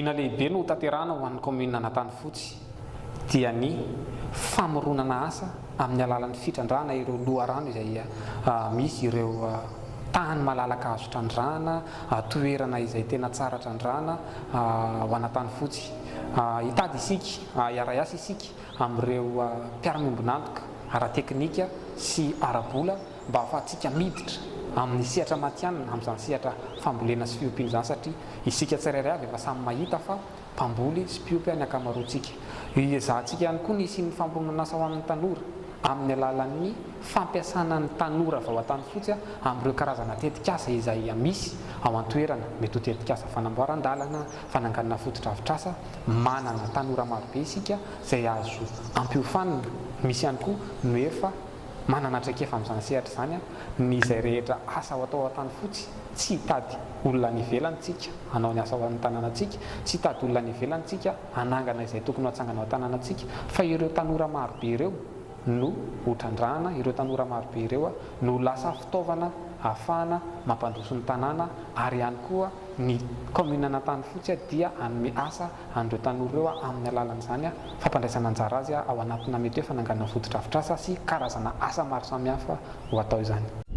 Inona lehibe no tanterahana ho an'ny commune Anantanifotsy dia ny famoronana asa amin'ny alalan'ny fitrandrahana ireo loharano izay misy ireo tany malalaka azo trandrahana, toerana izay tena tsara trandrahana ho Anantanifotsy. Hitady isika iara asa isika amin'ireo mpiara-miombonantoka ara-teknika sy ara-bola mba ahafahantsika miditra amin'ny sehatra matianina amin'izany sehatra fambolena sy fiompiana izany, satria isika tsirairay avy efa samy mahita fa mpamboly sy mpiompy ny ankamaroantsika. Izahantsika ihany koa ny isian'ny famoronana asa ho an'ny tanora amin'ny alalan'ny fampiasana ny tanora vao Anantanifotsy amin'ireo karazana tetikasa izay misy ao an-toerana, mety ho tetikasa fanamboaran-dalana, fananganana fotodrafitrasa. Manana tanora marobe isika izay azo ampiofanina. Misy ihany koa no efa manana traikefa amin'izany sehatra izany ny izay rehetra asa ho atao Anantanifotsy, tsy hitady olona any ivelantsika hanao ny asa ho an'ny tanànantsika, tsy hitady olona any ivelantsika hanangana izay tokony ho atsangana ao an-tanànantsika, fa ireo tanora marobe ireo no hotrandrahana, ireo tanora marobe ireo no lasa fitaovana ahafahana mampandroso ny tanàna, ary ihany koa ny commune Anantanifotsy dia hanome asa an'ireo tanora ireo amin'ny alalan'izany fampandraisana anjara azy ao anatina mety hoe fananganana fotodrafitrasa sy karazana asa maro samihafa ho atao izany.